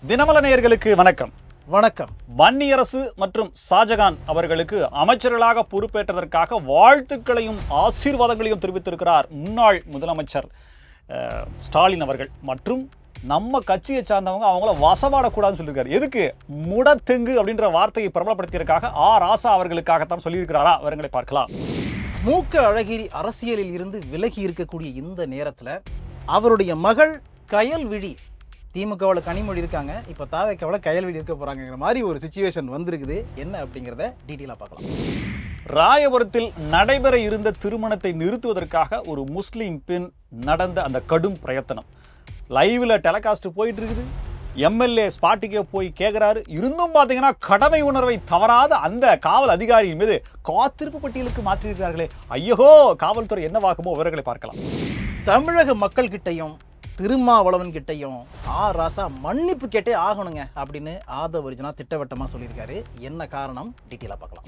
தினமல நேயர்களுக்கு வணக்கம். வணக்கம். வன்னியரசு மற்றும் ஷாஜகான் அவர்களுக்கு அமைச்சர்களாக பொறுப்பேற்றதற்காக வாழ்த்துக்களையும் ஆசீர்வாதங்களையும் தெரிவித்திருக்கிறார் முன்னாள் முதலமைச்சர் ஸ்டாலின் அவர்கள். மற்றும் நம்ம கட்சியை சார்ந்தவங்க அவங்கள வசவாடக்கூடாதுன்னு சொல்லியிருக்காரு. எதுக்கு? முடத்தெங்கு அப்படின்ற வார்த்தையை பிரபலப்படுத்தியதற்காக ராசா அவர்களுக்காகத்தான் சொல்லியிருக்கிறாரா? அவர்களை பார்க்கலாம். மூக்க அழகிரி அரசியலில் இருந்து விலகி இருக்கக்கூடிய இந்த நேரத்தில் அவருடைய மகள் கயல்விழி, திமுகவில் கனிமொழி இருக்காங்க, இப்போ தாவேக்காவில் கயல்விழி இருக்க போகிறாங்கிற மாதிரி ஒரு சிச்சுவேஷன் வந்திருக்குது. என்ன அப்படிங்கிறத டீட்டெயிலாக பார்க்கலாம். ராயபுரத்தில் நடைபெற இருந்த திருமணத்தை நிறுத்துவதற்காக ஒரு முஸ்லீம் பெண் நடந்த அந்த கடும் பிரயத்தனம் லைவ்ல டெலிகாஸ்ட் போயிட்டு இருக்குது. எம்எல்ஏ ஸ்பாட்டுக்கே போய் கேட்கிறாரு. இருந்தும் பார்த்தீங்கன்னா கடமை உணர்வை தவறாத அந்த காவல் அதிகாரியின் மீது காத்திருப்பு பட்டியலுக்கு மாற்றியிருக்கிறார்களே. ஐயோ, காவல்துறை என்னவாகுமோ விவரங்களை பார்க்கலாம். தமிழக மக்கள் கிட்டையும் திருமாவளவன் கிட்டையும் ராசா மன்னிப்பு கேட்டே ஆகணுங்க அப்படின்னு ஆதவ அர்ஜுனா திட்டவட்டமாக சொல்லியிருக்காரு. என்ன காரணம்? டீட்டெயிலாக பார்க்கலாம்.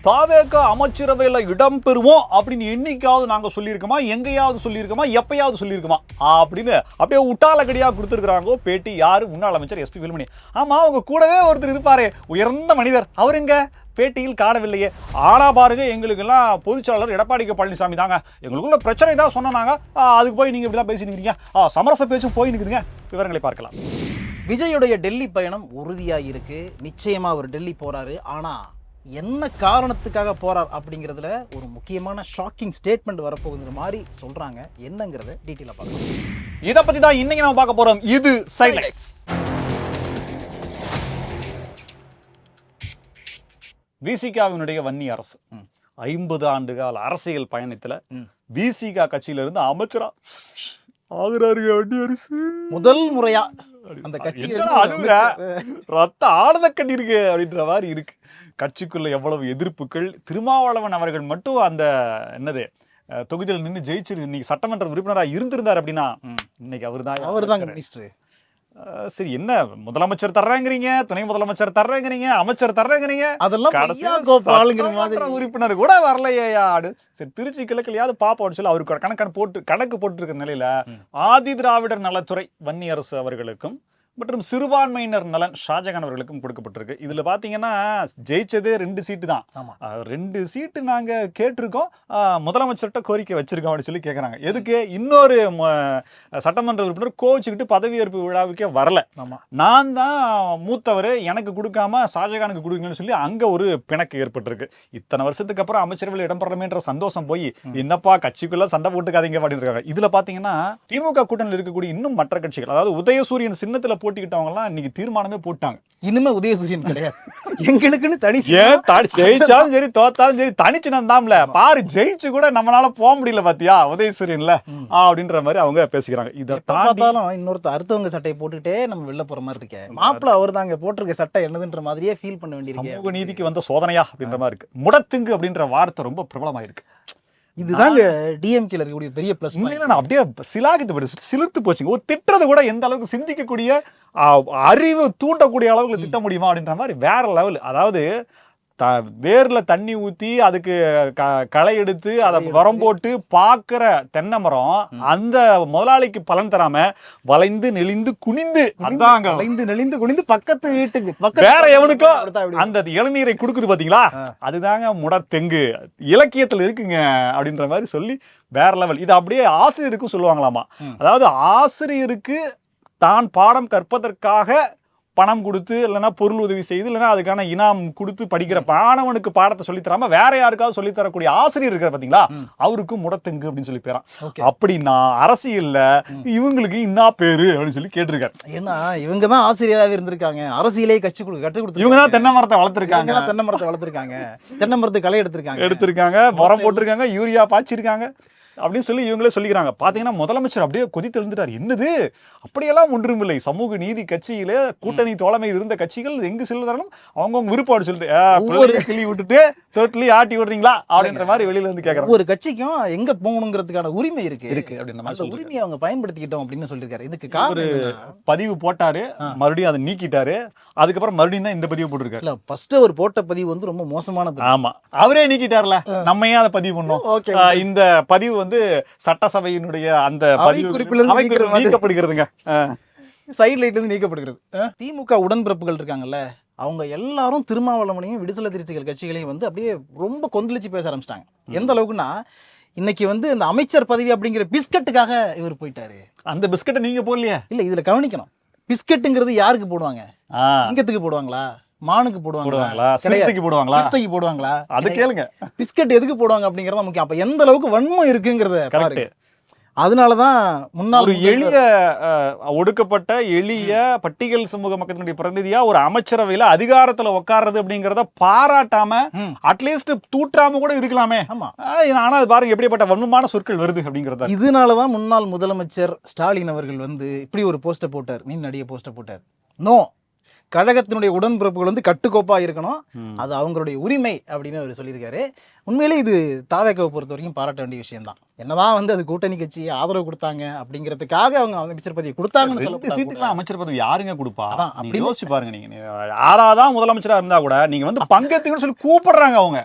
தாவேகா அமைச்சரவையில் இடம் பெறுவோம் அப்படின்னு என்னைக்காவது நாங்கள் சொல்லியிருக்கோமா? எங்கேயாவது சொல்லியிருக்கோமா? எப்பயாவது சொல்லியிருக்கோமா? அப்படின்னு அப்படியே உட்டாலக்கடியாக கொடுத்துருக்குறாங்க பேட்டி. யாரு? முன்னாள் அமைச்சர் எஸ்பி வேலுமணி. ஆமாம், அவங்க கூடவே ஒருத்தர் இருப்பாரு, உயர்ந்த மனிதர். அவருங்க பேட்டியில் காணவில்லையே. ஆனா பாருங்க, எங்களுக்கெல்லாம் பொதுச்செயலாளர் எடப்பாடி பழனிசாமி தாங்க, எங்களுக்குள்ள பிரச்சனை தான் சொன்னாங்க, அதுக்கு போய் நீங்க இப்படிலாம் பேசி நிற்கிறீங்க, சமரச பேச்சும் போய் நிற்குதுங்க. விவரங்களை பார்க்கலாம். விஜயுடைய டெல்லி பயணம் உறுதியாக இருக்கு. நிச்சயமா அவர் டெல்லி போறாரு. ஆனா என்ன காரணத்துக்காக போறார் அப்படிங்கிறதுல ஒரு முக்கியமான ஷாக்கிங் ஸ்டேட்மெண்ட் வரப்போகுங்கிற மாதிரி சொல்றாங்க. என்னங்கிறத டீட்டெயிலாக பார்க்கலாம். இதை பத்தி தான் இன்னைக்கு நம்ம பார்க்க போறோம். இது சைலைட்ஸ். விசிகாவினுடைய வன்னி அரசு 50 ஆண்டு கால அரசியல் பயணத்துல விசிகா கட்சியிலிருந்து அமைச்சரா ஆகுறாரு வன்னி அரசு. முதல் முறையா அந்த கட்சியில ரத்த ஆனந்த கண்ணி இருக்கு அப்படின்ற மாதிரி இருக்கு. கட்சிக்குள்ள எவ்வளவு எதிர்ப்புகள். திருமாவளவன் அவர்கள் மட்டும் அந்த என்னது தொகுதியில் நின்று ஜெயிச்சு இன்னைக்கு சட்டமன்ற உறுப்பினராக இருந்திருந்தார் அப்படின்னா இன்னைக்கு அவர்தான் மினிஸ்டர். சரி, என்ன முதலமைச்சர் தர்றேங்கிறீங்க, துணை முதலமைச்சர் தர்றேங்கிறீங்க, அமைச்சர் தர்றேங்கிறீங்க, அதெல்லாம் உறுப்பினர் கூட வரலையே. சரி, திருச்சி கிழக்கிலையாவது பாப்போம்னு சொல்லி அவருக்கு கணக்கு போட்டு இருக்கிற நிலையில ஆதி திராவிடர் நலத்துறை வன்னி அரசு அவர்களுக்கும் மற்றும் சிறுபான்மையினர் நலன் ஷாஜகான் அவர்களுக்கும் கொடுக்கப்பட்டிருக்கு. இதுல பாத்தீங்கன்னா ஜெயிச்சதே 2 சீட்டு தான். 2 சீட்டு நாங்க கேட்டிருக்கோம், முதலமைச்சர்கிட்ட கோரிக்கை வச்சிருக்கோம் அப்படின்னு சொல்லி கேட்கறாங்க. எதுக்கு? இன்னொரு சட்டமன்ற உறுப்பினர் கோவிச்சுக்கிட்டு பதவியேற்பு விழாவுக்கே வரல, நான் தான் மூத்தவர், எனக்கு கொடுக்காம ஷாஜகானுக்கு கொடுங்கன்னு சொல்லி அங்க ஒரு பிணக்கு ஏற்பட்டிருக்கு. இத்தனை வருஷத்துக்கு அப்புறம் அமைச்சரவையில் இடம்பெறமேன்ற சந்தோஷம் போய் என்னப்பா கட்சிக்குள்ள சண்டை போட்டுக்காதீங்க அப்படின்னு இருக்காங்க. இதுல பாத்தீங்கன்னா திமுக கூட்டணியில் இருக்கக்கூடிய இன்னும் மற்ற கட்சிகள், அதாவது உதயசூரியன் சின்னத்துல போட்டிக்கிட்டவங்க எல்லாம் இன்னைக்கு தீர்மானமே போட்டாங்க, இனிமே உதயசூரியன் கிடையாது, எங்களுக்குன்னு தனி, ஜெயிச்சாலும் சரி தோத்தாலும் சரி தனிச்சு நந்தாம்ல பாரு, ஜெயிச்சு கூட நம்மளால போக முடியல பாத்தியா உதயசூரியன்ல அப்படின்ற மாதிரி அவங்க பேசிக்கிறாங்க. இதை பார்த்தாலும் இன்னொருத்த அறுத்தவங்க சட்டையை போட்டுட்டே நம்ம வெளில போற மாதிரி இருக்கே, மாப்பிள்ள அவர் தாங்க போட்டிருக்க சட்டை என்னதுன்ற மாதிரியே ஃபீல் பண்ண வேண்டியிருக்கு. சமூக நீதிக்கு வந்த சோதனையா அப்படின்ற மாதிரி இருக்கு. முடத்துங்கு அப்படின்ற வார்த்தை ரொம்ப பிரபலமாயிருக்கு. இதுதாங்க டிஎம்கேல இருக்கக்கூடிய பெரிய பிளஸ். அப்படியே சிலிர்த்து போச்சுங்க. ஒரு திட்டுறது கூட எந்த அளவுக்கு சிந்திக்கக்கூடிய அறிவு தூண்டக்கூடிய அளவுக்கு திட்ட முடியுமா அப்படின்ற மாதிரி வேற லெவல். அதாவது வேர்ல தண்ணி ஊத்தி அதுக்கு களை எடுத்து அதை உரம் போட்டு பாக்குற தென்னை மரம் அந்த முதலாளிக்கு பலன் தராம வளைந்து நெளிந்து குனிந்து பக்கத்து வீட்டுக்கு வேற எவனுக்கோ அந்த இளநீரை கொடுக்குது பாத்தீங்களா, அதுதாங்க முடத்தெங்கு. இலக்கியத்துல இருக்குங்க அப்படின்ற மாதிரி சொல்லி வேற லெவல். இது அப்படியே ஆசிரியருக்கும் சொல்லுவாங்களாமா. அதாவது ஆசிரியருக்கு தான் பாடம் கற்பதற்காக பணம் கொடுத்து இல்லைன்னா பொருள் உதவி செய்து இல்லைன்னா அதுக்கான இனாம் கொடுத்து படிக்கிற மாணவனுக்கு பாடத்தை சொல்லித்தராம வேற யாருக்காவது சொல்லித்தரக்கூடிய ஆசிரியர் இருக்கிற பாத்தீங்களா, அவருக்கும் முடத்தெங்கு அப்படின்னு சொல்லி பேரான். அப்படின்னா அரசியல்ல இவங்களுக்கு இன்னா பேரு அப்படின்னு சொல்லி கேட்டிருக்காரு. ஏன்னா இவங்க தான் ஆசிரியராக இருந்திருக்காங்க, அரசியலே கட்சி கொடுத்து இவங்க தான் தென்னை மரத்தை வளர்த்திருக்காங்க, தென்னை மரத்து களை எடுத்திருக்காங்க, மரம் போட்டிருக்காங்க, யூரியா பாய்ச்சிருக்காங்க அப்படின்னு சொல்லி இவங்களே சொல்லிக்கிறாங்க. பாத்தீங்கன்னா முதலமைச்சர் அப்படியே கொதித்து எழுந்துட்டார். என்னது அப்படியெல்லாம் ஒன்றுமில்லை, சமூக நீதி கட்சியில கூட்டணி தோழமையில் இருந்த கட்சிகள் எங்கு செல்லுதாலும் அவங்கவுங்க விருப்பாடு சொல்லிட்டு கிளி விட்டுட்டு தோட்டலி ஆட்டி விடுறீங்களா அப்படின்ற மாதிரி வெளியில இருந்து கேட்கறாங்க. ஒரு கட்சிக்கும் எங்க போகணுங்கிறதுக்கான உரிமை இருக்கு அப்படின்ற மாதிரி உரிமையை அவங்க பயன்படுத்திக்கிட்டோம் அப்படின்னு சொல்லியிருக்காரு. இதுக்கு ஒரு பதிவு போட்டாரு, மறுபடியும் அதை நீக்கிட்டாரு, அதுக்கப்புறம் மறுபடியும் தான் இந்த பதிவு போட்டிருக்காரு. இல்ல ஃபர்ஸ்ட் அவர் போட்ட பதிவு வந்து ரொம்ப மோசமான. ஆமா, அவரே நீக்கிட்டார்ல, நம்ம ஏன் அதை பதிவு பண்ணோம். இந்த பதிவு வந்து சட்டசபையினுடைய அந்த பதிவு குறிப்பிலிருந்து நீக்கப்படுகிறதுங்க. சைடு லைட் இருந்து நீக்கப்படுகிறது. திமுக உடன்பிறப்புகள் இருக்காங்கல்ல, அவங்க எல்லாரும் திருமாவளவனையும் விடுதலை சிறுத்தைகள் கட்சிகளையும் வந்து அப்படியே ரொம்ப கொந்தளிச்சு பேச ஆரம்பிச்சிட்டாங்க. எந்த அளவுக்குன்னா இன்னைக்கு வந்து இந்த அமைச்சர் பதவி அப்படிங்கிற பிஸ்கட்டுக்காக இவர் போயிட்டாரு. அந்த பிஸ்கட்டை நீங்க போடலையே. இல்ல, இதுல கவனிக்கணும், பிஸ்கட்டுங்கிறது யாருக்கு போடுவாங்க? சிங்கத்துக்கு போடுவாங்களா, மானுக்கு போடுவாங்களா, சிறுத்தைக்கு போடுவாங்களா, சிறுத்தைக்கு போடுவாங்களா? அது கேளுங்க. பிஸ்கட் எதுக்கு போடுவாங்க அப்படிங்கறது முக்கியம். அப்ப எந்த அளவுக்கு வன்மம் இருக்குங்கிறத பாருங்க. கரெக்ட். அதனாலதான் முன்னாள் ஒரு எளிய ஒடுக்கப்பட்ட எளிய பட்டியல் சமூக மக்களுடைய பிரதிநிதியா ஒரு அமைச்சரவையில அதிகாரத்துல உட்கார்றது அப்படிங்கறத பாராட்டாம அட்லீஸ்ட் தூற்றாம கூட இருக்கலாமே. ஆமா. ஆனா அது பாருங்க எப்படிப்பட்ட வன்மமான சொற்கள் வருது அப்படிங்கறத. இதனாலதான் முன்னாள் முதலமைச்சர் ஸ்டாலின் அவர்கள் வந்து இப்படி ஒரு போஸ்டர் போட்டார், மீன் நடிகை போஸ்டர் போட்டார். நோ, கழகத்தினுடைய உடன்பிறப்புகள் வந்து கட்டுக்கோப்பா இருக்கணும், அது அவங்களுடைய உரிமை அப்படின்னு அவர் சொல்லியிருக்காரு. உண்மையிலே இது தாவேக்காவை பொறுத்த வரைக்கும் பாராட்ட வேண்டிய விஷயம் தான். என்னதான் வந்து அது கூட்டணி கட்சி ஆதரவு கொடுத்தாங்க அப்படிங்கிறதுக்காக அவங்க அமைச்சர் பதவி கொடுத்தாங்கன்னு சொல்ல, சீட்டுக்கெல்லாம் அமைச்சர் பதவி யாருங்க கொடுப்பா? அப்படி யோசிச்சு பாருங்க. நீங்க யாராதான் முதலமைச்சரா இருந்தா கூட நீங்க வந்து பங்கேற்றுங்கன்னு சொல்லி கூப்பிடுறாங்க அவங்க.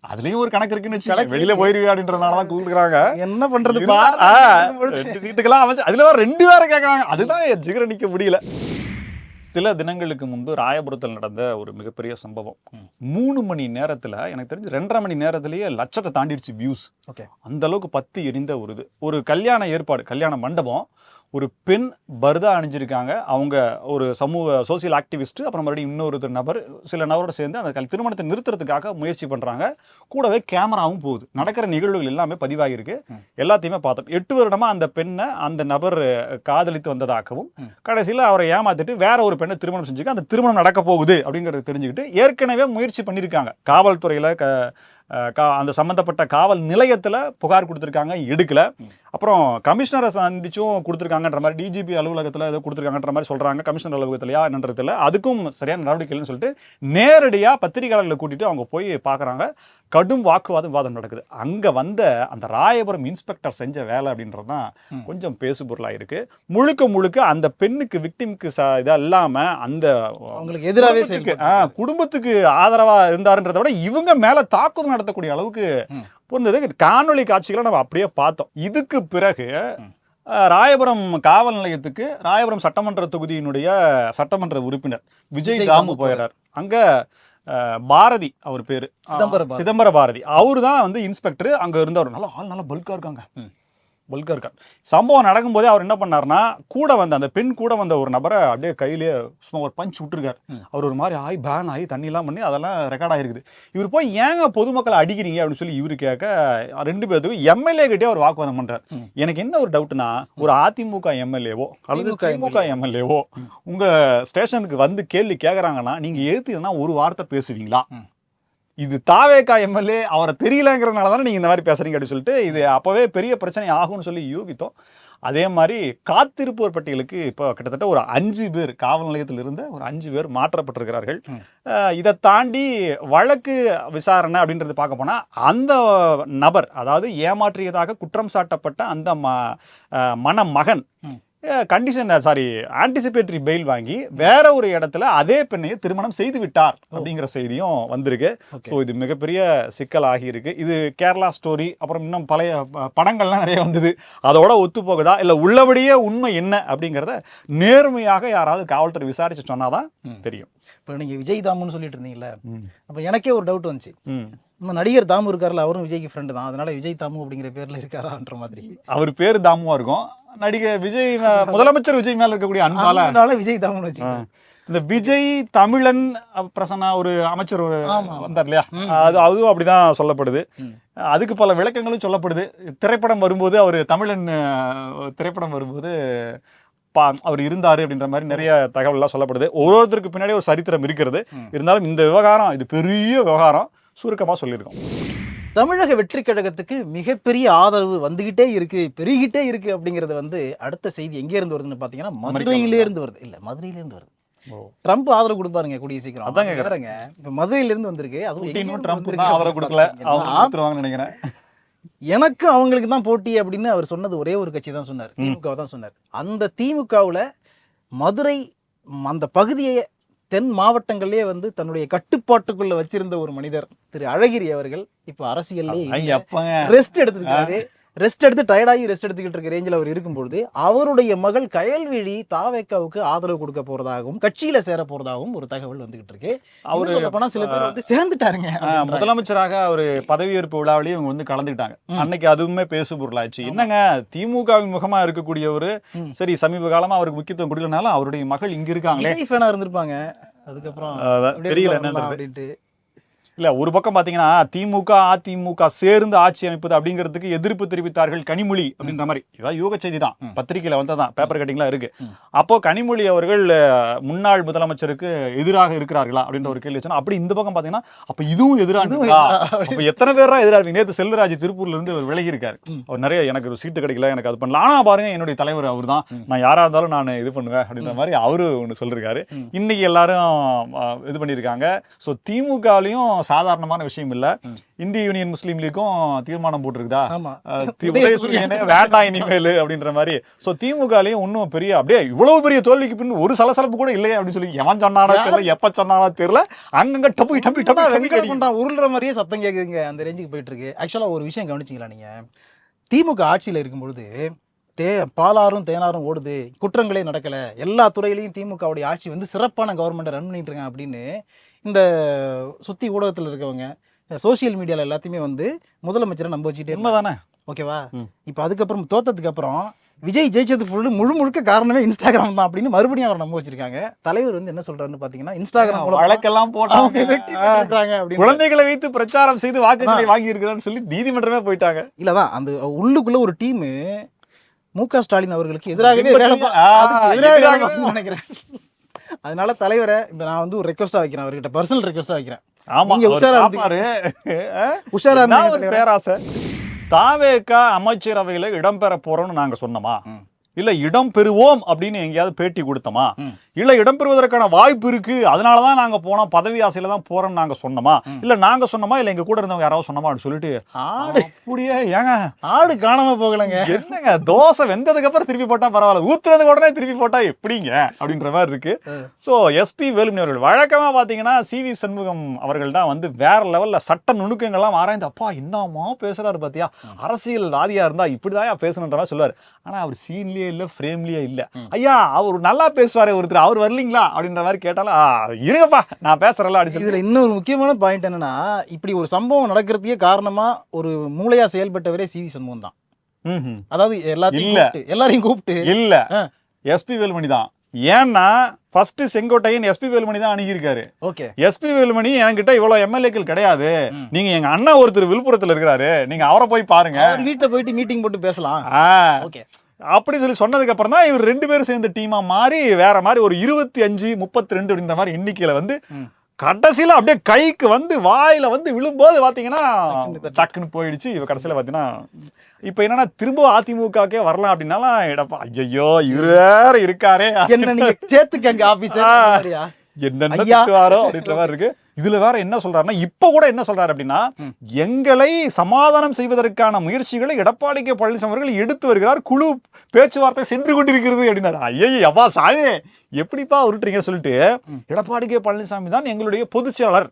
அதுலயும் ஒரு கணக்கு இருக்குன்னு வச்சு வெளியில போயிருவா அப்படின்றதுனாலதான் கூப்பிடுறாங்க. என்ன பண்றது? 2 சீட்டுக்கெல்லாம் அமைச்சர், அதுல 2 பேரை கேட்கறாங்க. அதுதான் ஜிகரணிக்க முடியல. சில தினங்களுக்கு முன்பு ராயபுரத்தில் நடந்த ஒரு மிகப்பெரிய சம்பவம். 3 மணி நேரத்துல, எனக்கு தெரிஞ்சு 2.5 மணி நேரத்திலேயே லட்சத்தை தாண்டிடுச்சு வியூஸ். அந்த அளவுக்கு பத்தி எரிந்த ஒரு கல்யாண ஏற்பாடு, கல்யாண மண்டபம். ஒரு பெண் பர்தா அணிஞ்சிருக்காங்க. அவங்க ஒரு சமூக சோசியல் ஆக்டிவிஸ்ட், அப்புறம் மறுபடியும் இன்னொரு நபர், சில நபரோட சேர்ந்து அந்த திருமணத்தை நிறுத்துறதுக்காக முயற்சி பண்றாங்க. கூடவே கேமராவும் போகுது. நடக்கிற நிகழ்வுகள் எல்லாமே பதிவாகிருக்கு. எல்லாத்தையுமே பார்த்தோம். 8 வருடமா அந்த பெண்ணை அந்த நபர் காதலித்து வந்ததாகவும், கடைசியில் அவரை ஏமாத்திட்டு வேற ஒரு பெண்ணை திருமணம் செஞ்சுக்க, அந்த திருமணம் நடக்க போகுது அப்படிங்கறத தெரிஞ்சுக்கிட்டு ஏற்கனவே முயற்சி பண்ணியிருக்காங்க. காவல்துறையில அந்த சம்பந்தப்பட்ட காவல் நிலையத்துல புகார் கொடுத்திருக்காங்க, எடுக்கல. அப்புறம் கமிஷனரை சந்திச்சும் கொடுத்திருக்காங்கன்ற மாதிரி, டிஜிபி அலுவலகத்துல ஏதோ கொடுத்திருக்காங்கன்ற மாதிரி சொல்றாங்க. கமிஷனர் அலுவலகத்திலயா என்னன்றதுல அதுக்கும் சரியான நடவடிக்கை இல்லைன்னு சொல்லிட்டு நேரடியா பத்திரிகையாளர்களை கூட்டிட்டு அவங்க போய் பாக்குறாங்க. கடும் விவாதம் நடக்குது. அங்க வந்த அந்த ராயபுரம் இன்ஸ்பெக்டர் செஞ்ச வேலை அப்படின்றதுதான் கொஞ்சம் பேசு பொருளா இருக்கு. முழுக்க அந்த பெண்ணுக்கு விக்டிம்க்கு இதா இல்லாம அந்த அவங்களுக்கு எதிராகவே குடும்பத்துக்கு ஆதரவா இருந்தாருன்றத விட இவங்க மேல தாக்குதல் நடத்தக்கூடிய அளவுக்கு இருந்தது. காணொலி காட்சிகளை நம்ம அப்படியே பார்த்தோம். இதுக்கு பிறகு ராயபுரம் காவல் நிலையத்துக்கு ராயபுரம் சட்டமன்ற தொகுதியினுடைய சட்டமன்ற உறுப்பினர் விஜய் தாமு போயிறார். அங்க பாரதி, அவர் பேரு சிதம்பர பாரதி, அவரு தான் வந்து இன்ஸ்பெக்டர். அங்க இருந்தவர் நல்லா பல்கா இருக்காங்க. சம்பவம் நடக்கும் போதே அவர் என்ன பண்ணாருன்னா, கூட வந்த அந்த பெண் கூட வந்த ஒரு நபரை அப்படியே கையிலேயே சும்மா ஒரு பஞ்ச் விட்டுருக்காரு. அவர் ஒரு மாதிரி பேன் ஆகி தண்ணி எல்லாம் பண்ணி அதெல்லாம் ரெக்கார்ட் ஆகிருக்குது. இவர் போய் ஏங்க பொதுமக்களை அடிக்கிறீங்க அப்படின்னு சொல்லி இவரு கேட்க, 2 பேருக்கும் எம்எல்ஏ கிட்டே அவர் வாக்குவாதம் பண்றாரு. எனக்கு என்ன ஒரு டவுட்னா, ஒரு அதிமுக எம்எல்ஏவோ அல்லது திமுக எம்எல்ஏவோ உங்க ஸ்டேஷனுக்கு வந்து கேள்வி கேட்கறாங்கன்னா நீங்க எதிர்த்தீங்கன்னா ஒரு வார்த்தை பேசுவீங்களா? இது தாவேகா எம்எல்ஏ, அவரை தெரியலங்கிறதுனால தானே நீங்க இந்த மாதிரி பேசுறீங்க அப்படின்னு சொல்லிட்டு இது அப்பவே பெரிய பிரச்சனை ஆகும்னு சொல்லி யூகித்தோம். அதே மாதிரி காத்திருப்போர் பட்டியலுக்கு இப்போ கிட்டத்தட்ட ஒரு 5 பேர் காவல் நிலையத்தில் இருந்த ஒரு 5 பேர் மாற்றப்பட்டிருக்கிறார்கள். இதை தாண்டி வழக்கு விசாரணை அப்படின்றது பார்க்க போனா, அந்த நபர், அதாவது ஏமாற்றியதாக குற்றம் சாட்டப்பட்ட அந்த மணமகன் ஆன்டிசிபேட்டரி பெயில் வாங்கி வேற ஒரு இடத்துல அதே பெண்ணையை திருமணம் செய்து விட்டார் அப்படிங்கிற செய்தியும் வந்திருக்கு. ஸோ இது மிகப்பெரிய சிக்கல் ஆகி இருக்கு. இது கேரளா ஸ்டோரி, அப்புறம் இன்னும் பழைய படங்கள்லாம் நிறைய வந்தது. அதோட ஒத்து போகுதா இல்லை உள்ளபடியே உண்மை என்ன அப்படிங்கிறத நேர்மையாக யாராவது காவல்துறை விசாரிச்சு சொன்னாதான் தெரியும். இப்போ நீங்க விஜய் தாமுன்னு சொல்லிட்டு இருந்தீங்கல்ல, அப்ப எனக்கே ஒரு டவுட் வந்துச்சு. நம்ம நடிகர் தாமு இருக்காருல்ல, அவரும் விஜய்க்கு ஃப்ரெண்டு தான், அதனால விஜய் தாமு அப்படிங்கிற பேர்ல இருக்காரான்ற மாதிரி. அவர் பேரு தாமுவா இருக்கும். நடிகர் விஜய், முதலமைச்சர் விஜய் மேல இருக்கக்கூடிய அன்பால விஜய் தாமுன்னு வச்சுக்கோங்க. இந்த விஜய் தமிழன் பிரசன்னா ஒரு அமைச்சர் வந்தார் இல்லையா, அதுவும் அப்படிதான் சொல்லப்படுது. அதுக்கு பல விளக்கங்களும் சொல்லப்படுது. திரைப்படம் வரும்போது அவர் தமிழன் திரைப்படம் வரும்போது அவர் இருந்தாரு அப்படின்ற மாதிரி நிறைய தகவல் எல்லாம் சொல்லப்படுது. ஒருத்தருக்கு பின்னாடி ஒரு சரித்திரம் இருக்கிறது. இருந்தாலும் இந்த விவகாரம் இது பெரிய விவகாரம், சுருக்கமா சொல்லியிருக்கோம். தமிழக வெற்றி கழகத்துக்கு மிகப்பெரிய ஆதரவு வந்துகிட்டே இருக்கு, பெருகிட்டே இருக்கு அப்படிங்கறது வந்து அடுத்த செய்தி எங்க இருந்து வருதுன்னு பாத்தீங்கன்னா மதுரையில இருந்து வருது. இல்ல, மதுரையில இருந்து வருது. ட்ரம்ப் ஆதரவு கொடுப்பாருங்க கூடிய சீக்கிரம். அதான் கேக்குறேங்க. இப்ப மதுரையில இருந்து வந்திருக்கு. அதுவும் ட்ரம்ப் ஆதரவு கொடுக்கல, அவங்க ஆதரவாங்க நினைக்கிறேன். எனக்கு அவங்களுக்கு தான் போட்டி அப்படின்னு அவர் சொன்னது ஒரே ஒரு கட்சி தான் சொன்னார், திமுக தான் சொன்னார். அந்த திமுகவுல மதுரை அந்த பகுதியை தென் மாவட்டங்கள்லயே வந்து தன்னுடைய கட்டுப்பாட்டுக்குள்ள வச்சிருந்த ஒரு மனிதர் திரு அழகிரி அவர்கள் இப்ப அரசியல்லே ரெஸ்ட் எடுத்திருக்காரு. ரெஸ்ட் எடுத்து டயர்டாகி ரெஸ்ட் எடுத்துக்கிட்டு இருக்க ரேஞ்சில் அவர் இருக்கும்பொழுது அவருடைய மகள் கயல்விழி தாவேக்காவுக்கு ஆதரவு கொடுக்க போறதாகவும் கட்சியில சேர போறதாகவும் ஒரு தகவல் வந்துகிட்டு இருக்கு. அவர் சொல்ல போனா சில பேர் வந்து சேர்ந்துட்டாருங்க. முதலமைச்சராக ஒரு பதவியேற்பு விழாவிலேயே இவங்க வந்து கலந்துக்கிட்டாங்க. அன்னைக்கு அதுவுமே பேசு பொருளாச்சு. என்னங்க திமுகவின் முகமா இருக்கக்கூடியவரு சரி சமீப காலமா அவருக்கு முக்கியத்துவம் கொடுக்கலனாலும் அவருடைய மகள் இங்க இருக்காங்களே இருந்திருப்பாங்க. அதுக்கப்புறம் தெரியல என்னன்றது. இல்ல ஒரு பக்கம் பாத்தீங்கன்னா திமுக அதிமுக சேர்ந்து ஆட்சி அமைப்பது அப்படிங்கிறதுக்கு எதிர்ப்பு தெரிவித்தார்கள் கனிமொழி அப்படின்ற மாதிரி ஏதாவது யோக செய்தி தான், பத்திரிகையில வந்ததான், பேப்பர் கட்டிங்லாம் இருக்கு. அப்போ கனிமொழி அவர்கள் முன்னாள் முதலமைச்சருக்கு எதிராக இருக்கிறார்களா அப்படின்ற ஒரு கேள்வி வச்சோம். அப்படி இந்த பக்கம் பாத்தீங்கன்னா அப்ப இதுவும் எதிராக, அப்ப எத்தனை பேரா எதிராக? நேற்று செல்வராஜ் திருப்பூர்ல இருந்து அவர் விலகி இருக்காரு. அவர் நிறைய எனக்கு ஒரு சீட்டு கிடைக்கல, எனக்கு அது பண்ணல, ஆனா பாருங்க என்னுடைய தலைவர் அவர் தான், நான் யாரா இருந்தாலும் நான் இது பண்ணுவேன் அப்படின்ற மாதிரி அவரு ஒண்ணு சொல்லிருக்காரு. இன்னைக்கு எல்லாரும் இது பண்ணிருக்காங்க. சோ திமுகலையும் சாதாரணமான விஷயம் இல்ல. இந்திய யூனியன் முஸ்லீம் லீக்கும் தீர்மானம் போட்டிருக்குதா வேண்டாம் இனிமேல் அப்படின்ற மாதிரி. சோ திமுகலையும் இன்னும் பெரிய அப்படியே இவ்வளவு பெரிய தோல்விக்கு பின் ஒரு சலசலப்பு கூட இல்லையே அப்படின்னு சொல்லி எவன் சொன்னானோ தெரியல, எப்ப சொன்னானோ தெரியல, அங்கங்க டப்பு டப்பு டப்பு உருள்ற மாதிரியே சத்தம் கேக்குதுங்க. அந்த ரேஞ்சுக்கு போயிட்டு இருக்கு. ஆக்சுவலா ஒரு விஷயம் கவனிச்சிங்களா நீங்க? திமுக ஆட்சியில இருக்கும்பொழுது பாலாரும் தேனாரும் ஓடுது, குற்றங்களே நடக்கல, எல்லா துறையிலையும் திமுகவுடைய ஆட்சி வந்து சிறப்பான கவர்மெண்ட்டை ரன் பண்ணிட்டு இருக்காங்க அப்படின்னு இந்த சுத்தி ஊடகத்தில் இருக்கவங்க சோசியல் மீடியால எல்லாத்தையுமே வந்து முதலமைச்சரை நம்ப வச்சுட்டே உண்மைதானே. ஓகேவா? இப்போ அதுக்கப்புறம் தோத்ததுக்கு அப்புறம் விஜய் ஜெயிச்சது முழுக்க காரணமே இன்ஸ்டாகிராம் தான் அப்படின்னு மறுபடியும் அவர் நம்ப வச்சிருக்காங்க. தலைவர் வந்து என்ன சொல்றாருன்னு பாத்தீங்கன்னா, இன்ஸ்டாகிராம் வழக்கெல்லாம் போட்டாங்க, குழந்தைகளை வைத்து பிரச்சாரம் செய்து வாக்குகளை வாங்கி இருக்கிறான்னு சொல்லி நீதிமன்றமே போயிட்டாங்க. இல்லதான் அந்த உள்ளுக்குள்ள ஒரு டீம் மு.க. ஸ்டாலின் அவர்களுக்கு எதிராகவே நினைக்கிறேன். அதனால தலைவரை இப்ப நான் வந்து ஒரு ரெக்வஸ்டா வைக்கிறேன், அவர்கிட்ட பர்சனல் ரெக்வஸ்டா வைக்கிறேன். பேராசை தாவேகா அமைச்சரவையில இடம்பெற போறோம்னு நாங்க சொன்னோமா, இல்ல இடம் பெறுவோம் அப்படின்னு எங்கேயாவது பேட்டி கொடுத்தோமா, இல்ல இடம் பெறுவதற்கான வாய்ப்பு இருக்கு அதனாலதான் நாங்க போனோம், பதவி ஆசையில தான் போறோம்னு நாங்க சொன்னோமா, இல்ல நாங்க சொன்னோமா, இல்ல எங்க கூட இருந்தவங்க யாராவது சொன்னோமா அப்படின்னு சொல்லிட்டு ஆடு அப்படியே ஏங்க ஆடு காணாம போகலங்க. என்னங்க தோசை வெந்ததுக்கு அப்புறம் திருப்பி போட்டா பரவாயில்ல, ஊத்துறதுக்கு உடனே திருப்பி போட்டா எப்படிங்க அப்படின்ற மாதிரி இருக்கு. சோ எஸ்பி வேலுமணி அவர்கள் வழக்கமா பாத்தீங்கன்னா சி.வி. சண்முகம் அவர்கள் தான் வந்து வேற லெவல்ல சட்ட நுணுக்கங்கள்லாம் ஆராய்ந்து அப்பா என்னமா பேசுறாரு பாத்தியா, அரசியல் வாதியா இருந்தா இப்படிதான் பேசணுன்ற மாதிரி சொல்லுவாரு. ஆனா அவர் சீன்லயே இல்ல, ஃப்ரேம்லயே இல்ல. ஐயா அவர் நல்லா பேசுவாரு ஒருத்தர், அவர் வரலீங்களா அப்படின்ற மாதிரி கேட்டாலும் இருங்கப்பா நான் பேசுறேன் அப்படின்னு. இதுல இன்னொரு முக்கியமான பாயிண்ட் என்னன்னா, இப்படி ஒரு சம்பவம் நடக்கிறதுக்கே காரணமா ஒரு மூளையா செயல்பட்டவரே சி.வி. சண்முகம் தான். அதாவது எல்லாரையும் கூப்பிட்டு இல்ல எஸ்பி வேலுமணி தான். ஏன்னா ஃபர்ஸ்ட் செங்கோட்டையன் எஸ்பி வேலுமணி தான் அணுகியிருக்காரு. ஓகே, எஸ்பி வேலுமணி என்கிட்ட இவ்வளவு எம்எல்ஏக்கள் கிடையாது, நீங்க எங்க அண்ணா ஒருத்தர் விழுப்புரத்துல இருக்கிறாரு, நீங்க அவரை போய் பாருங்க, வீட்டுல போயிட்டு மீட்டிங் போட்டு பேசலாம் அப்படி சொல்லி சொன்னதுக்கு அப்புறம் தான் இவர் 2 பேரும் சேர்ந்த டீமா மாறி வேற மாதிரி ஒரு 25, 32 அப்படின்ற மாதிரி எண்ணிக்கையில வந்து கடைசியில அப்படியே கைக்கு வந்து வாயில வந்து விழும்போது பாத்தீங்கன்னா டக்குன்னு போயிடுச்சு. இவ கடைசியில பாத்தீங்கன்னா இப்ப என்னன்னா திரும்ப அதிமுகக்கே வரலாம் அப்படின்னாலும் இடப்பா ஐயோ இவரு வேற இருக்காரே என்ன நீங்க சேர்த்துக்கங்க ஆபீசர் என்ன திட்டுவாரோ அப்படின்ற மாதிரி இருக்கு. இதுல வேற என்ன சொல்றாருன்னா, இப்ப கூட என்ன சொல்றாரு அப்படின்னா, எங்களை சமாதானம் செய்வதற்கான முயற்சிகளை எடப்பாடி கே பழனிசாமி அவர்கள் எடுத்து வருகிறார், குழு பேச்சுவார்த்தை சென்று கொண்டிருக்கிறது அப்படின்னாரு. ஐயே அப்பா சாமி எப்படிப்பா உருட்டுறீங்க சொல்லிட்டு, எடப்பாடி கே பழனிசாமி தான் எங்களுடைய பொதுச் செயலாளர்.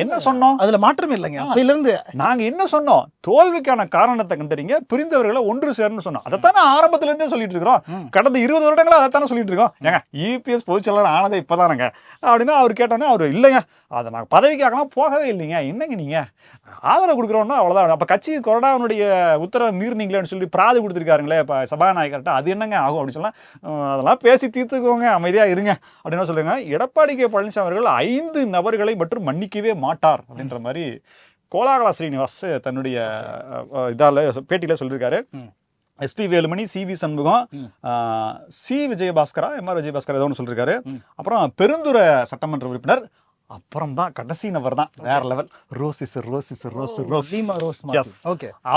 என்ன சொன்னோம், அதுல மாற்றம் இல்லைங்க. அப்பையில இருந்து நாங்க என்ன சொன்னோம், தோல்விக்கான காரணத்தை கண்டறிங்க, பிரிந்தவர்களை ஒன்று சேரணும்னு சொன்னோம். அதைத்தானே ஆரம்பத்துல இருந்தே சொல்லிட்டு இருக்கிறோம். கடந்த 20 வருடங்களா அதைத்தானே சொல்லிட்டு இருக்கோம். ஏங்க இபிஎஸ் பொதுச்செயலாளர் ஆனதே இப்பதானங்க அப்படின்னா அவர் கேட்டோன்னே அவர் இல்லைங்க அதை நாங்க பதவிக்காகலாம் போகவே இல்லைங்க, என்னங்க நீங்க ஆதரவு கொடுக்குறோம்னா அவ்வளவுதான், அப்ப கட்சி கொறடாவுடைய உத்தரவை மீறினீங்களேன்னு சொல்லி பிராது கொடுத்துருக்காருங்களே இப்ப சபாநாயகர்கிட்ட, அது என்னங்க ஆகும் அப்படின்னு சொன்னா அதெல்லாம் பேசி தீர்த்துக்கோங்க அமைதியா இருங்க அப்படின்னு சொல்லுங்க. எடப்பாடி கே பழனிசாமி அவர்கள் 5 நபர்களை மற்றும் மன்னிக்கவே மாட்டார் அப்படின்ற மாதிரி கோலாகலா ஸ்ரீனிவாஸ் தன்னுடைய இதால பேட்டியில சொல்லியிருக்காரு. SP Velumani, CV. Shanmugam, C. விஜயபாஸ்கரா, எம்.ஆர். விஜயபாஸ்கர் ஏதோ ஒன்று சொல்லியிருக்காரு. அப்புறம் பெருந்துறை சட்டமன்ற உறுப்பினர், அப்புறம் தான் கடைசி நபர் தான் வேற லெவல்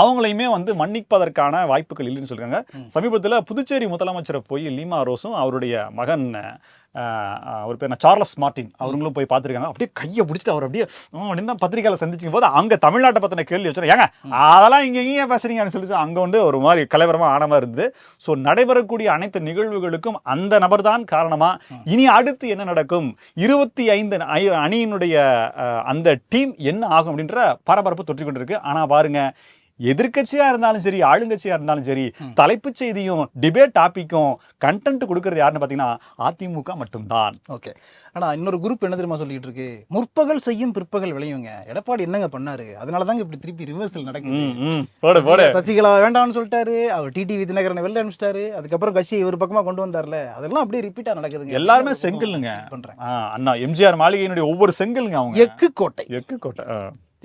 அவங்களையுமே வந்து மன்னிப்பதற்கான வாய்ப்புகள் இல்லைன்னு சொல்றாங்க. சமீபத்தில் புதுச்சேரி முதலமைச்சரை போய் லீமா ரோஸும் அவருடைய மகன் ஒரு பேர் சார்லஸ் மார்டின் அவங்களும் போய் பார்த்துருக்காங்க. அப்படியே கையை பிடிச்சிட்டு அவர் அப்படியே அப்படின்னு பத்திரிகையில சந்திச்சுக்கும் போது அங்க தமிழ்நாட்டை பத்தின கேள்வி வச்சு ஏங்க அதெல்லாம் இங்க பேசுறீங்கன்னு சொல்லி அங்க வந்து ஒரு மாதிரி கலவரமா ஆனமா இருந்தது. ஸோ நடைபெறக்கூடிய அனைத்து நிகழ்வுகளுக்கும் அந்த நபர் தான் காரணமா? இனி அடுத்து என்ன நடக்கும், 25 அணியினுடைய அந்த டீம் என்ன ஆகும் அப்படின்ற பரபரப்பு தொற்றிக் கொண்டிருக்கு. ஆனா பாருங்க, எதிர்க்கட்சியா இருந்தாலும் சரி ஆளுங்கட்சியா இருந்தாலும் சரி தலைப்புச் செய்தியும் டிபேட் டாபிக்கும் கண்டென்ட் கொடுக்கறது யாருன்னு பாத்தீங்கன்னா அதிமுக மட்டும்தான். ஓகே. ஆனா இன்னொரு குரூப் என்ன தெரியுமா சொல்லிட்டு இருக்கு, முற்பகல் செய்யும் பிற்பகல் விளையுங்க. எடப்பாடி என்னங்க பண்ணாரு, அதனாலதாங்க இப்படி திருப்பி ரிவர்சல் நடக்குது. சசிகலா வேண்டாம்னு சொல்லிட்டாரு, அவர் டிடிவி தினகரனை வெளில அனுப்பிச்சிட்டாரு, அதுக்கப்புறம் கட்சி இவர் பக்கமா கொண்டு வந்தார்ல, அதெல்லாம் அப்படியே ரிப்பீட்டா நடக்குதுங்க. எல்லாருமே செங்கல்லுங்க பண்றேன். அண்ணா எம்ஜிஆர் மாளிகையினுடைய ஒவ்வொரு செங்கலுங்க அவங்க.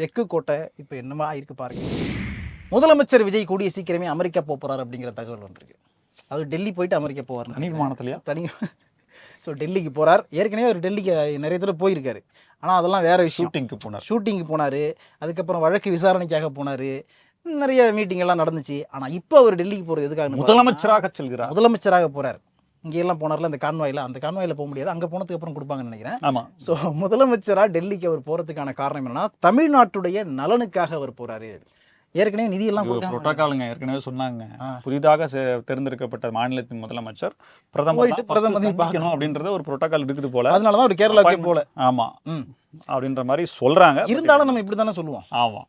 எக்கு கோட்டை இப்ப என்னமா இருக்கு பாருங்க. முதலமைச்சர் விஜய் கூடிய சீக்கிரமே அமெரிக்கா போறாரு அப்படிங்கிற தகவல் வந்திருக்கு. அது டெல்லி போயிட்டு அமெரிக்கா போவார். தனி விமானத்திலயா? ஸோ டெல்லிக்கு போறார். ஏற்கனவே அவர் டெல்லிக்கு நிறைய தடவை போயிருக்காரு. ஆனால் அதெல்லாம் வேற விஷயம். ஷூட்டிங்க்கு போனார், அதுக்கப்புறம் வழக்கு விசாரணைக்காக போனார், நிறைய மீட்டிங் எல்லாம் நடந்துச்சு. ஆனால் இப்போ அவர் டெல்லிக்கு போகிறது எதுக்காக? முதலமைச்சராக போறார். இங்கெல்லாம் போனார்ல அந்த கான்வாயில் போக முடியாது, அங்கே போனதுக்கு அப்புறம் கொடுப்பாங்கன்னு நினைக்கிறேன். ஆமாம். ஸோ முதலமைச்சராக டெல்லிக்கு அவர் போகிறதுக்கான காரணம் என்னன்னா, தமிழ்நாட்டுடைய நலனுக்காக அவர் போறாரு. ஏற்கனவே நிதியெல்லாம் புரோட்டோகாலுங்க ஏற்கனவே சொன்னாங்க. புதிதாக தேர்ந்தெடுக்கப்பட்ட மாநிலத்தின் முதலமைச்சர் பிரதமர் அப்படின்றது ஒரு புரோட்டோகால் இருக்குது போல. அதனாலதான் ஒரு கேரளாவுக்கு போல. ஆமா அப்படின்ற மாதிரி சொல்றாங்க. இருந்தாலும் நம்ம இப்படித்தானே சொல்லுவோம். ஆமா,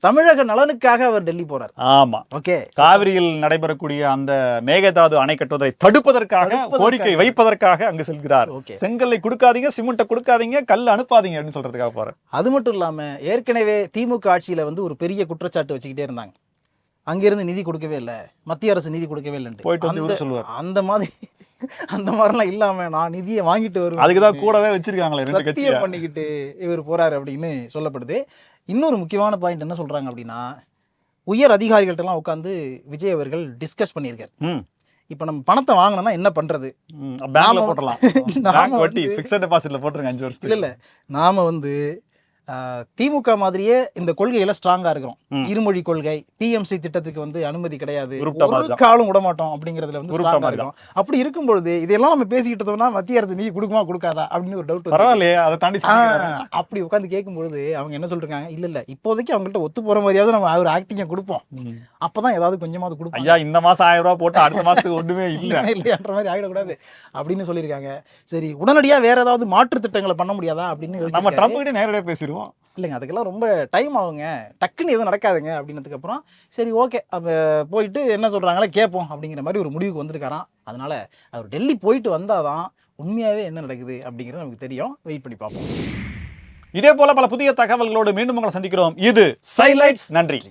தமிழக நலனுக்காக அவர் டெல்லி போறார். ஆமா. ஓகே. காவிரியில் நடைபெறக்கூடிய அந்த மேகதாது அணை கட்டுவதை தடுப்பதற்காக, கோரிக்கை வைப்பதற்காக அங்கு செல்கிறார். செங்கல்லை கொடுக்காதீங்க, சிமெண்ட்டை கொடுக்காதீங்க, கல் அனுப்பாதீங்க அப்படின்னு சொல்றதுக்காக போறார். அது மட்டும் இல்லாம ஏற்கனவே திமுக ஆட்சியில ஒரு பெரிய குற்றச்சாட்டு வச்சுக்கிட்டே இருந்தாங்க, அங்கிருந்து நிதி கொடுக்கவே இல்லை, மத்திய அரசு நிதி கொடுக்கவே இல்லைன்னு போயிட்டு சொல்லுவார். அந்த மாதிரிலாம் இல்லாம நான் நிதியை வாங்கிட்டு வருவேன், அதுக்குதான் கூடவே வச்சிருக்காங்களே ரெண்டு கட்சியை பண்ணிக்கிட்டு இவர் போறாரு அப்படின்னு சொல்லப்படுது. இன்னொரு முக்கியமான பாயிண்ட் என்ன சொல்றாங்க அப்படின்னா, உயர் அதிகாரிகள்ட்ட எல்லாம் உட்காந்து விஜய் அவர்கள் டிஸ்கஸ் பண்ணியிருக்காரு. இப்ப நம்ம பணத்தை வாங்கணும்னா என்ன பண்றது, பேங்க்ல போடலாம், ஃபிக்ஸட் டெபாசிட்ல போட்டுருங்க 5 வருஷத்துக்கு. இல்ல நாம திமுக மாதிரியே இந்த கொள்கையில ஸ்ட்ராங்கா இருக்கிறோம். இருமொழி கொள்கை, பிஎம்சி திட்டத்துக்கு அனுமதி கிடையாது, ஒரு காலம் விட மாட்டோம் அப்படிங்கறதுல ஸ்ட்ராங்கா இருக்கும். அப்படி இருக்கும்பொழுது இதெல்லாம் நம்ம பேசிக்கிட்டு இருந்தோம்னா மத்திய அரசு நிதி கொடுக்குமா கொடுக்காதா அப்படின்னு ஒரு டவுட். பரவாயில்லையே, அதை தாண்டி அப்படி உட்காந்து கேட்கும்போது அவங்க என்ன சொல்றாங்க, இல்ல இப்போதைக்கு அவங்கள்ட்ட ஒத்து போற மாதிரியாவது நம்ம ஒரு ஆக்டிங்க கொடுப்போம், அப்பதான் ஏதாவது கொஞ்சமாவது கொடுப்போம். ஐயா இந்த மாசம் 1000 ரூபாய் போட்டு அடுத்த மாசத்துக்கு ஒண்ணுமே இல்லையான்ற மாதிரி ஆகிடக்கூடாது அப்படின்னு சொல்லியிருக்காங்க. சரி, உடனடியா வேற ஏதாவது மாற்று திட்டங்களை பண்ண முடியாதா அப்படின்னு நம்ம ட்ரம்ப் கிட்ட நேரடியாக பேசிடுவோம். இல்லைங்க, அதுக்கெல்லாம் ரொம்ப டைம் ஆகுங்க, டக்குன்னு எதுவும் நடக்காதுங்க அப்படின்னதுக்கு அப்புறம் சரி ஓகே அப்போ போயிட்டு என்ன சொல்றாங்களே கேட்போம் அப்படிங்கிற மாதிரி ஒரு முடிவுக்கு வந்திருக்காராம். அதனால அவர் டெல்லி போயிட்டு வந்தாதான் உண்மையாவே என்ன நடக்குது அப்படிங்கிறது நமக்கு தெரியும். வெயிட் பண்ணி பார்ப்போம். இதே போல பல புதிய தகவல்களோடு மீண்டும் உங்களை சந்திக்கிறோம். இது சைலைட்ஸ். நன்றி.